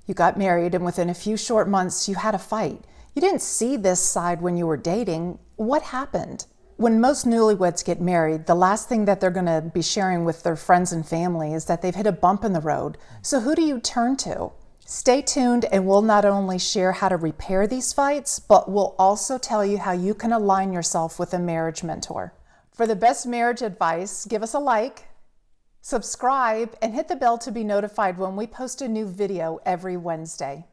You got married, and within a few short months, you had a fight. You didn't see this side when you were dating. What happened? When most newlyweds get married, the last thing that they're going to be sharing with their friends and family is that they've hit a bump in the road. So who do you turn to? Stay tuned, and we'll not only share how to repair these fights, but we'll also tell you how you can align yourself with a marriage mentor. For the best marriage advice, give us a like, subscribe, and hit the bell to be notified when we post a new video every Wednesday.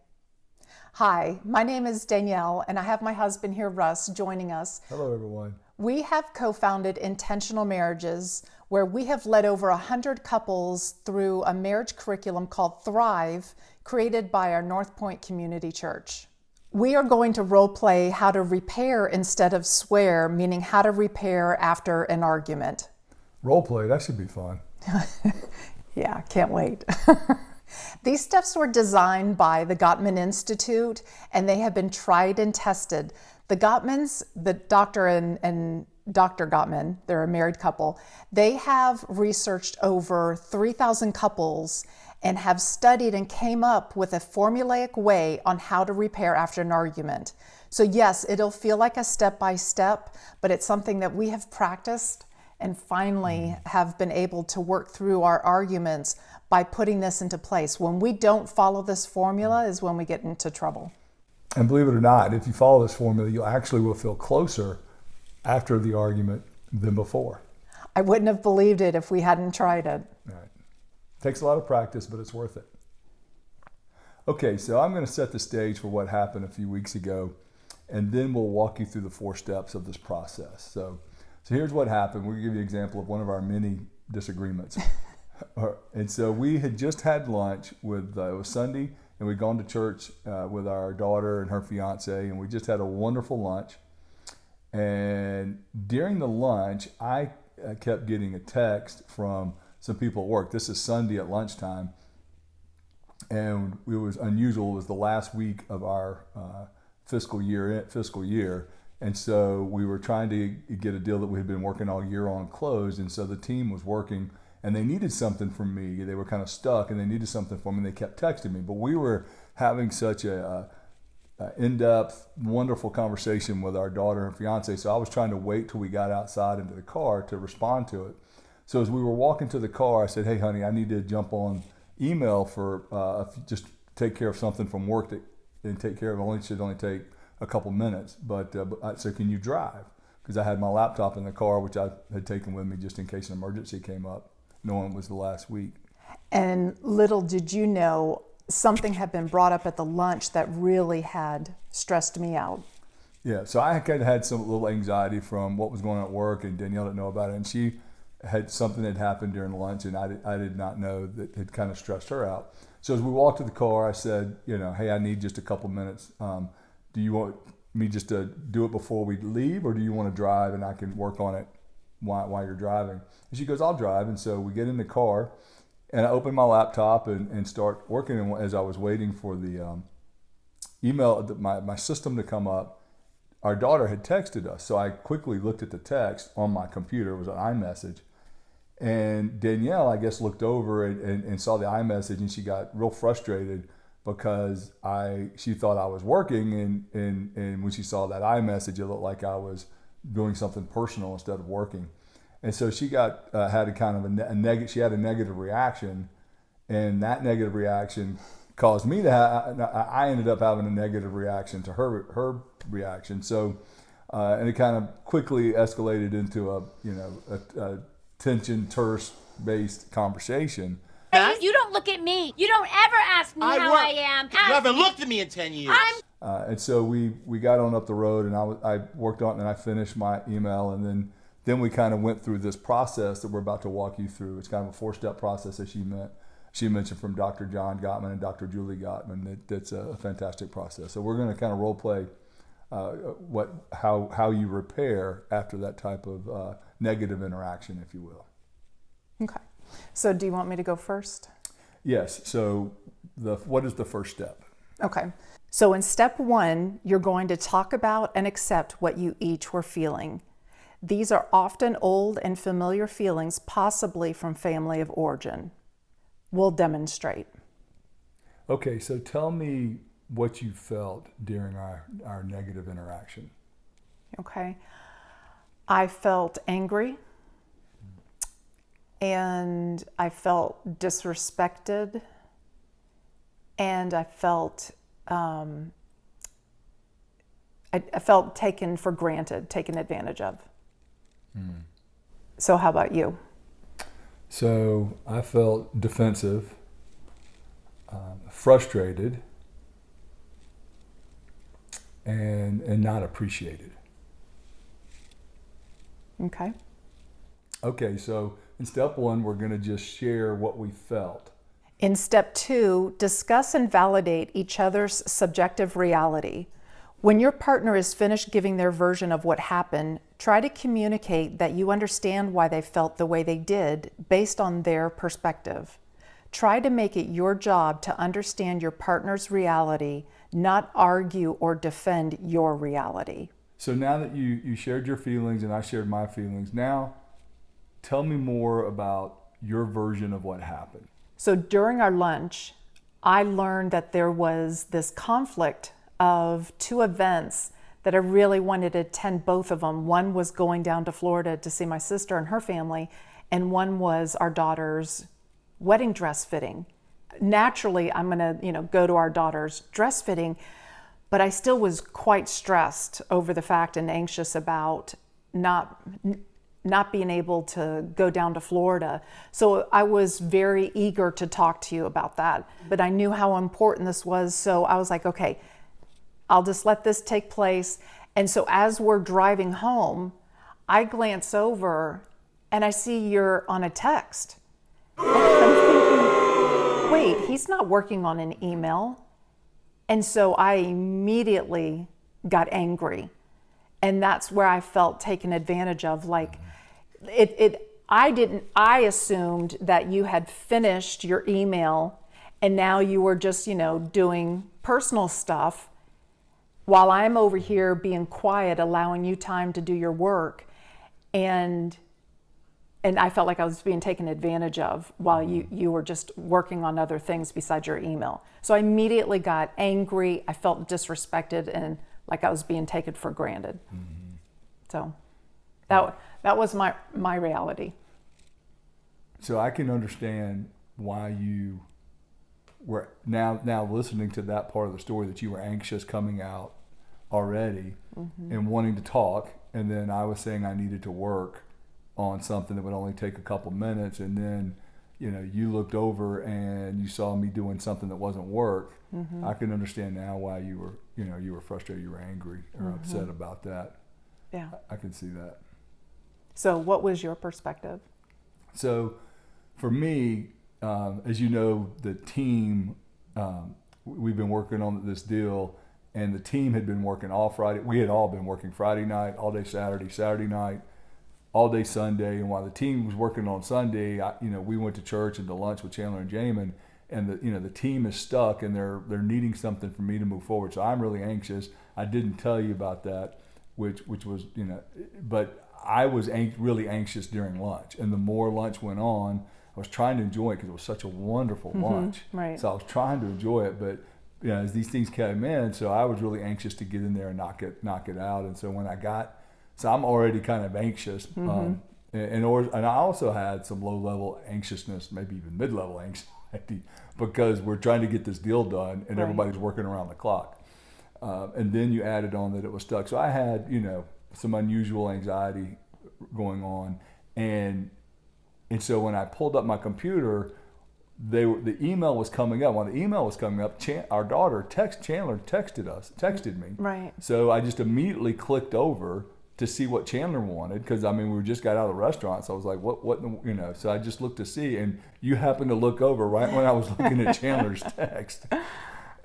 Hi, my name is Danielle, and I have my husband here, Russ, joining us. Hello, everyone. We have co-founded Intentional Marriages, where we have led over 100 couples through a marriage curriculum called Thrive, created by our North Point Community Church. We are going to role play how to repair instead of swear, meaning how to repair after an argument. Role play, that should be fun. Yeah, can't wait. These steps were designed by the Gottman Institute, and they have been tried and tested. The Gottmans, the doctor and Dr. Gottman, they're a married couple, they have researched over 3,000 couples and have studied and came up with a formulaic way on how to repair after an argument. So yes, it'll feel like a step-by-step, but it's something that we have practiced and finally have been able to work through our arguments by putting this into place. When we don't follow this formula is when we get into trouble. And believe it or not, if you follow this formula, you actually will feel closer after the argument than before. I wouldn't have believed it if we hadn't tried it. Right. Takes a lot of practice, but it's worth it. Okay, so I'm going to set the stage for what happened a few weeks ago, and then we'll walk you through the 4 steps of this process. So here's what happened. We'll give you an example of one of our many disagreements. And so we had just had lunch with, it was Sunday, and we'd gone to church with our daughter and her fiance, and we just had a wonderful lunch. And during the lunch, I kept getting a text from some people at work. This is Sunday at lunchtime, and it was unusual. It was the last week of our fiscal year. And so we were trying to get a deal that we had been working all year on closed. And so the team was working, and they needed something from me. They were kind of stuck, and they needed something from me, and they kept texting me. But we were having such a in-depth, wonderful conversation with our daughter and fiance. So I was trying to wait till we got outside into the car to respond to it. So as we were walking to the car, I said, "Hey, honey, I need to jump on email for just take care of something from work and take care of it. Should only take a couple minutes, but I said, can you drive? Because I had my laptop in the car, which I had taken with me just in case an emergency came up, knowing it was the last week. And little did you know, something had been brought up at the lunch that really had stressed me out. Yeah, so I kind of had some little anxiety from what was going on at work, and Danielle didn't know about it, and she had something that happened during lunch, and I did not know that had kind of stressed her out. So as we walked to the car, I said, hey, I need just a couple minutes. Do you want me just to do it before we leave, or do you want to drive and I can work on it while you're driving? And she goes, I'll drive. And so we get in the car, and I open my laptop and start working. And as I was waiting for the email, my system to come up, our daughter had texted us. So I quickly looked at the text on my computer. It was an iMessage. And Danielle, I guess, looked over and saw the iMessage, and she got real frustrated because she thought I was working, and when she saw that iMessage, it looked like I was doing something personal instead of working. And so she had a kind of she had a negative reaction, and that negative reaction caused me to I ended up having a negative reaction to her reaction. So and it kind of quickly escalated into a tension, terse-based conversation. You don't look at me. You don't ever ask me how I am. You haven't looked at me in 10 years. And so we got on up the road, and I worked on it, and I finished my email, and then we kind of went through this process that we're about to walk you through. It's kind of a 4-step process that she mentioned from Dr. John Gottman and Dr. Julie Gottman. That's a fantastic process. So we're going to kind of role play how you repair after that type of negative interaction, if you will. Okay. So do you want me to go first? Yes. So what is the first step? Okay. So in step 1, you're going to talk about and accept what you each were feeling. These are often old and familiar feelings, possibly from family of origin. We'll demonstrate. Okay, so tell me what you felt during our negative interaction. Okay. I felt angry, and I felt disrespected, and I felt I felt taken for granted, taken advantage of. So how about you? So I felt defensive, frustrated, and not appreciated. Okay. Okay, so in step one, we're going to just share what we felt. In step 2, discuss and validate each other's subjective reality. When your partner is finished giving their version of what happened, try to communicate that you understand why they felt the way they did based on their perspective. Try to make it your job to understand your partner's reality, not argue or defend your reality. So now that you shared your feelings and I shared my feelings, now tell me more about your version of what happened. So during our lunch, I learned that there was this conflict of 2 events that I really wanted to attend, both of them. One was going down to Florida to see my sister and her family, and one was our daughter's wedding dress fitting. Naturally, I'm going to, go to our daughter's dress fitting, but I still was quite stressed over the fact and anxious about not being able to go down to Florida. So I was very eager to talk to you about that, but I knew how important this was. So I was like, okay, I'll just let this take place. And so as we're driving home, I glance over and I see you're on a text. And I'm thinking, wait, he's not working on an email. And so I immediately got angry. And that's where I felt taken advantage of. Like, I assumed that you had finished your email and now you were just, doing personal stuff while I'm over here being quiet, allowing you time to do your work. And I felt like I was being taken advantage of while you were just working on other things besides your email. So I immediately got angry. I felt disrespected and like I was being taken for granted. Mm-hmm. So that was my reality. So I can understand why you were now listening to that part of the story, that you were anxious coming out already and wanting to talk. And then I was saying I needed to work on something that would only take a couple minutes. And then, you looked over and you saw me doing something that wasn't work. Mm-hmm. I can understand now why you were frustrated, you were angry or upset about that. Yeah. I can see that. So what was your perspective? So for me, as you know, the team, we've been working on this deal, and the team had been working all Friday. We had all been working Friday night, all day Saturday night, all day Sunday. And while the team was working on Sunday, we went to church and to lunch with Chandler and Jamin, and the team is stuck and they're needing something for me to move forward. So I'm really anxious. I didn't tell you about that, which was, but I was really anxious during lunch. And the more lunch went on, I was trying to enjoy it because it was such a wonderful lunch. Right. So I was trying to enjoy it, but as these things came in, so I was really anxious to get in there and knock it out. And so so I'm already kind of anxious. And I also had some low-level anxiousness, maybe even mid-level anxiety, because we're trying to get this deal done and everybody's working around the clock. And then you added on that it was stuck. So I had, some unusual anxiety going on. And so when I pulled up my computer, the email was coming up. When the email was coming up, our daughter, Chandler, texted me. Right. So I just immediately clicked over to see what Chandler wanted, because we just got out of the rrestaurant. So I was like, what, so I just looked to see, and you happened to look over right when I was looking at Chandler's text.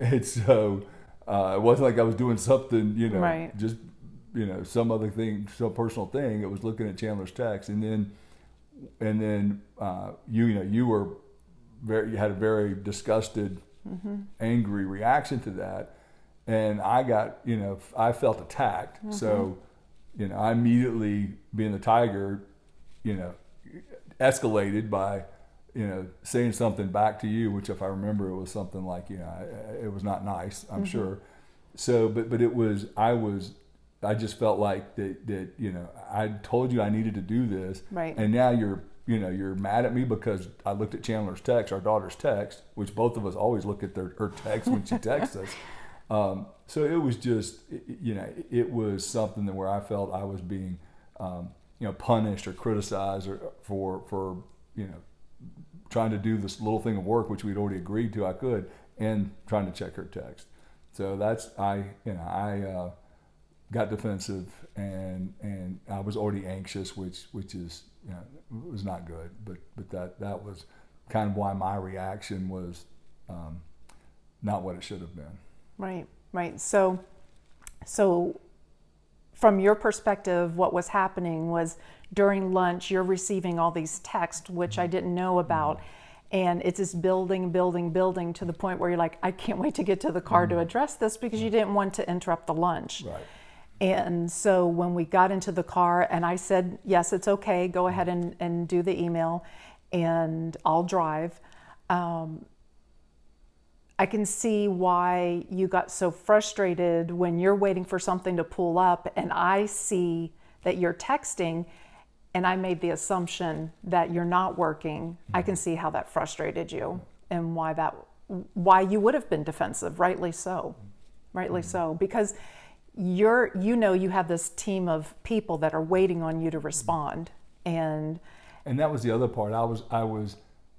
And so it wasn't like I was doing something, right. just, some other thing, some personal thing. It was looking at Chandler's text. And then you had a very disgusted, angry reaction to that. And I got, I felt attacked. So, I immediately, being the tiger, escalated by, saying something back to you, which if I remember, it was something like, it was not nice, I'm sure. So, but it was, I just felt like that, I told you I needed to do this. Right. And now you're mad at me because I looked at Chandler's text, our daughter's text, which both of us always look at her text when she texts us. So it was just, it was something that where I felt I was being, punished or criticized for trying to do this little thing of work, which we'd already agreed to I could, and trying to check her text. So I got defensive and I was already anxious, which is, was not good. But that was kind of why my reaction was not what it should have been. Right. So from your perspective, what was happening was during lunch, you're receiving all these texts, which I didn't know about. And it's just building to the point where you're like, I can't wait to get to the car to address this, because you didn't want to interrupt the lunch. Right. And so when we got into the car and I said, yes, it's okay, go ahead and do the email and I'll drive. I can see why you got so frustrated when you're waiting for something to pull up and I see that you're texting and I made the assumption that you're not working. I can see how that frustrated you and why you would have been defensive, rightly so, because you have this team of people that are waiting on you to respond. And that was the other part. I was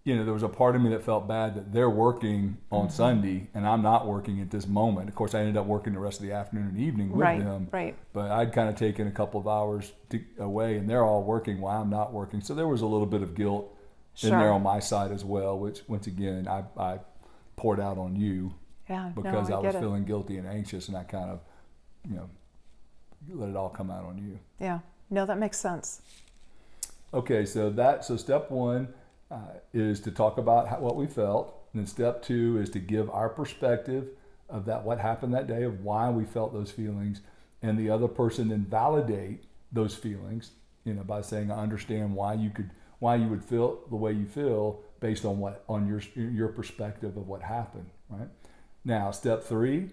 there was a part of me that felt bad that they're working on Sunday and I'm not working at this moment. Of course, I ended up working the rest of the afternoon and evening with them. Right. But I'd kind of taken a couple of hours away and they're all working while I'm not working. So there was a little bit of guilt in there on my side as well, which once again, I poured out on you because I was feeling guilty and anxious, and I kind of, let it all come out on you. Yeah. No, that makes sense. Okay. So step one, is to talk about what we felt. And then step two is to give our perspective of what happened that day, of why we felt those feelings, and the other person then validate those feelings, by saying, I understand why you would feel the way you feel based on your perspective of what happened, right? Now, step three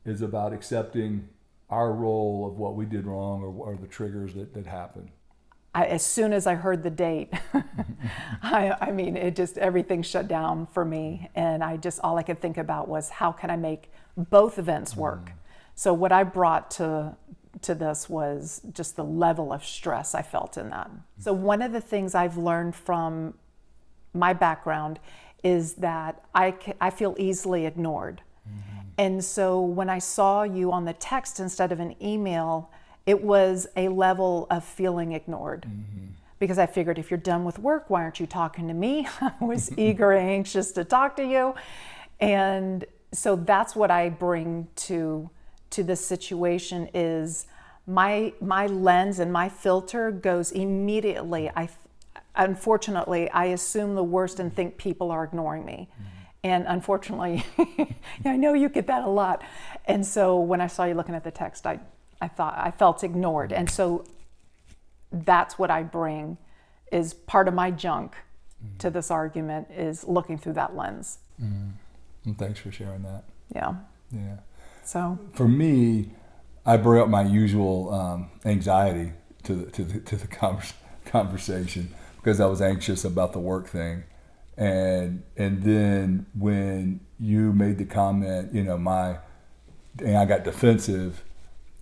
is about accepting our role of what we did wrong or the triggers that happened. As soon as I heard the date, I mean, everything shut down for me. And all I could think about was, how can I make both events work? So what I brought to this was just the level of stress I felt in that. So one of the things I've learned from my background is that I feel easily ignored. And so when I saw you on the text instead of an email, it was a level of feeling ignored, because I figured, if you're done with work, why aren't you talking to me? I was eager and anxious to talk to you. And so that's what I bring to this situation, is my lens and my filter goes immediately. Unfortunately, I assume the worst and think people are ignoring me. And unfortunately, I know you get that a lot. And so when I saw you looking at the text, I felt ignored. And so that's what I bring, is part of my junk to this argument, is looking through that lens. And thanks for sharing that. Yeah. So for me, I bring up my usual anxiety to the conversation, because I was anxious about the work thing. And then when you made the comment, and I got defensive.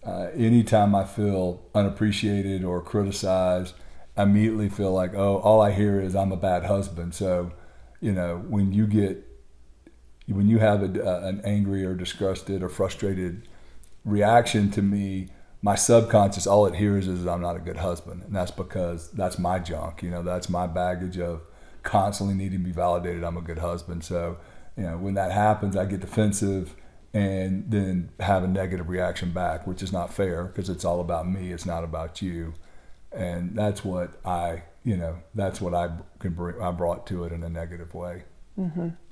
Anytime I feel unappreciated or criticized, I immediately feel like, all I hear is I'm a bad husband. So, when you have an angry or disgusted or frustrated reaction to me, my subconscious, all it hears is I'm not a good husband. And that's because that's my junk. That's my baggage of constantly needing to be validated. I'm a good husband. So, when that happens, I get defensive and then have a negative reaction back, which is not fair, because it's all about me. It's not about you. And that's what I brought to it in a negative way,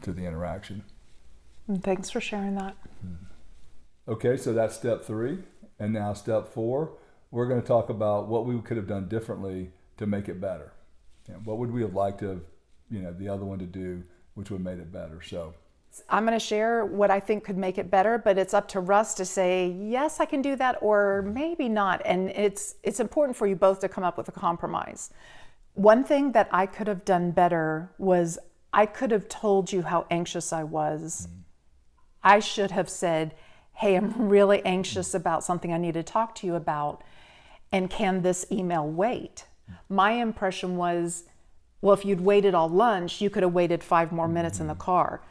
to the interaction. And thanks for sharing that. Okay, so that's step three. And now step four, we're going to talk about what we could have done differently to make it better. What would we have liked to the other one to do, which would have made it better. So I'm going to share what I think could make it better, but it's up to Russ to say, yes, I can do that, or maybe not. And it's important for you both to come up with a compromise. One thing that I could have done better was I could have told you how anxious I was. I should have said, hey, I'm really anxious about something I need to talk to you about. And can this email wait? My impression was, well, if you'd waited all lunch, you could have waited 5 more minutes in the car.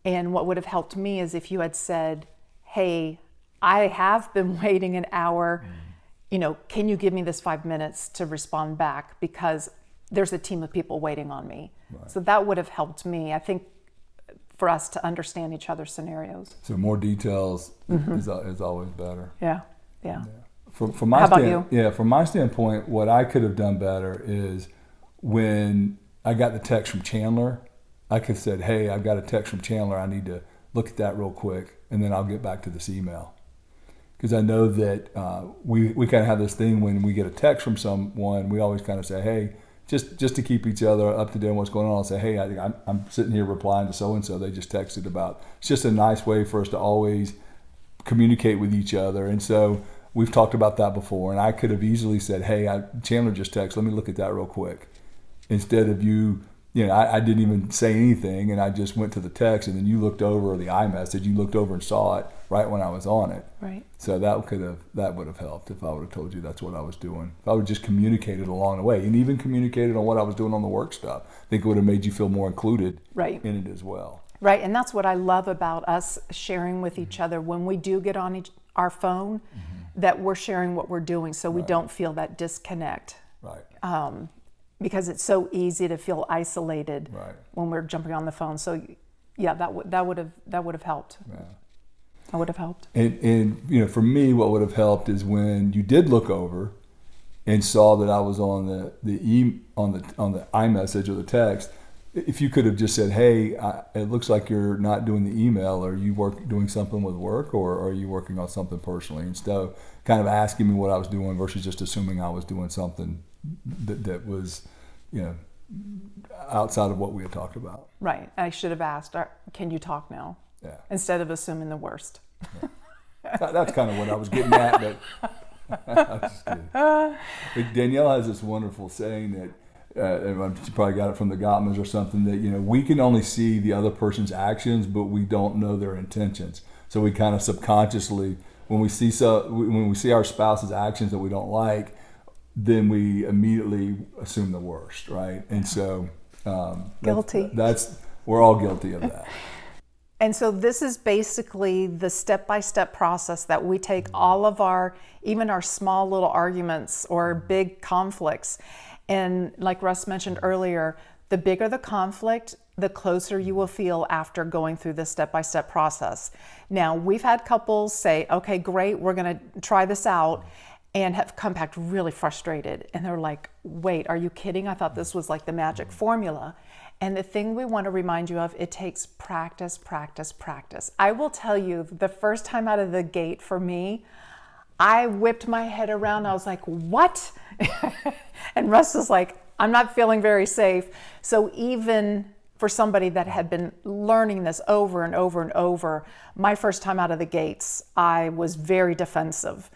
And what would have helped me is if you had said, hey, I have been waiting an hour, can you give me this 5 minutes to respond back? Because there's a team of people waiting on me. Right. So that would have helped me, I think, for us to understand each other's scenarios. So more details is always better. Yeah. From my How about you? Yeah, from my standpoint, what I could have done better is when I got the text from Chandler, I could have said, hey, I've got a text from Chandler. I need to look at that real quick, and then I'll get back to this email. Because I know that we kind of have this thing when we get a text from someone, we always kind of say, hey, just to keep each other up to date on what's going on, I'll say, hey, I'm sitting here replying to so-and-so. They just texted about. It's just a nice way for us to always communicate with each other. And so we've talked about that before, and I could have easily said, hey, Chandler just texted. Let me look at that real quick. Instead of I didn't even say anything, and I just went to the text, and then you looked over, or the iMessage, you looked over and saw it right when I was on it. Right. So that would have helped if I would have told you that's what I was doing. If I would just communicated along the way, and even communicated on what I was doing on the work stuff, I think it would have made you feel more included in it as well. Right, and that's what I love about us sharing with each other when we do get on our phone, that we're sharing what we're doing, so we don't feel that disconnect. Right. Because it's so easy to feel isolated when we're jumping on the phone. So, yeah, that would have helped. Yeah. That would have helped. And for me, what would have helped is when you did look over and saw that I was on the iMessage or the text. If you could have just said, hey, it looks like you're not doing the email. Are you doing something with work, or are you working on something personally? Instead of kind of asking me what I was doing versus just assuming I was doing something that was, outside of what we had talked about. Right. I should have asked, can you talk now? Yeah. Instead of assuming the worst. Yeah. That's kind of what I was getting at, but I'm just kidding. But Danielle has this wonderful saying that, she probably got it from the Gottmans or something, that, we can only see the other person's actions, but we don't know their intentions. So we kind of subconsciously, when we see our spouse's actions that we don't like, then we immediately assume the worst, right? And so guilty. We're all guilty of that. And so this is basically the step-by-step process that we take all of even our small little arguments or big conflicts. And like Russ mentioned earlier, the bigger the conflict, the closer you will feel after going through this step-by-step process. Now, we've had couples say, okay, great, we're going to try this out, and have come back really frustrated. And they're like, wait, are you kidding? I thought this was like the magic formula. And the thing we want to remind you of, it takes practice, practice, practice. I will tell you, the first time out of the gate for me, I whipped my head around. I was like, what? And Russ was like, I'm not feeling very safe. So even for somebody that had been learning this over and over and over, my first time out of the gates, I was very defensive.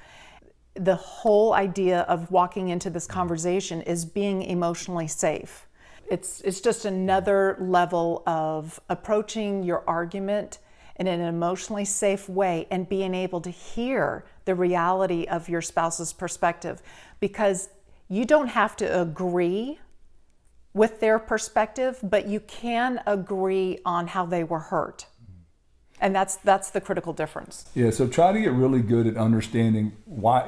The whole idea of walking into this conversation is being emotionally safe. It's just another level of approaching your argument in an emotionally safe way and being able to hear the reality of your spouse's perspective, because you don't have to agree with their perspective, but you can agree on how they were hurt. And that's the critical difference. Yeah, so try to get really good at understanding why,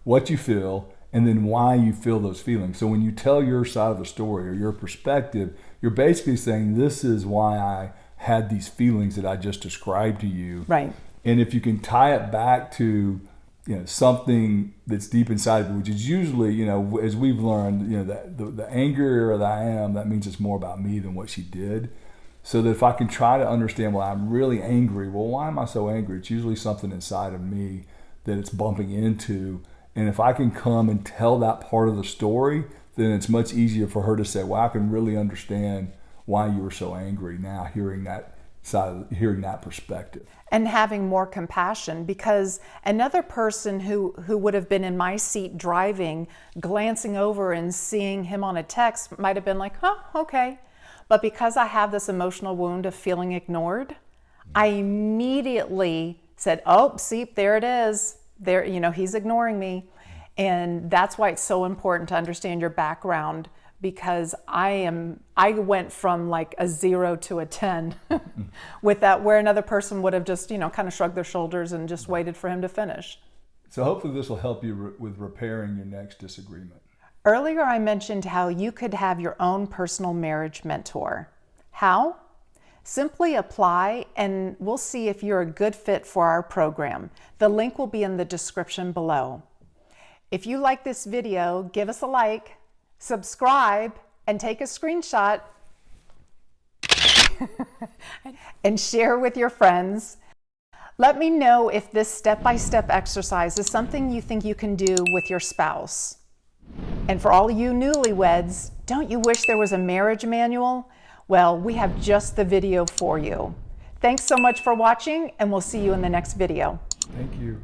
what you feel, and then why you feel those feelings. So when you tell your side of the story or your perspective, you're basically saying, this is why I had these feelings that I just described to you. Right. And if you can tie it back to, something that's deep inside of you, which is usually, as we've learned, the angrier that I am, that means it's more about me than what she did. So that if I can try to understand, well, I'm really angry. Well, why am I so angry? It's usually something inside of me that it's bumping into. And if I can come and tell that part of the story, then it's much easier for her to say, well, I can really understand why you were so angry now, hearing that side, hearing that perspective. And having more compassion, because another person who would have been in my seat driving, glancing over and seeing him on a text might have been like, oh, okay. But because I have this emotional wound of feeling ignored, I immediately said, oh, see, there it is. There, he's ignoring me. And that's why it's so important to understand your background, because I went from like a 0 to a 10 with that, where another person would have just, kind of shrugged their shoulders and just waited for him to finish. So hopefully this will help you with repairing your next disagreement. Earlier, I mentioned how you could have your own personal marriage mentor. How? Simply apply and we'll see if you're a good fit for our program. The link will be in the description below. If you like this video, give us a like, subscribe, and take a screenshot and share with your friends. Let me know if this step-by-step exercise is something you think you can do with your spouse. And for all you newlyweds, don't you wish there was a marriage manual? Well, we have just the video for you. Thanks so much for watching, and we'll see you in the next video. Thank you.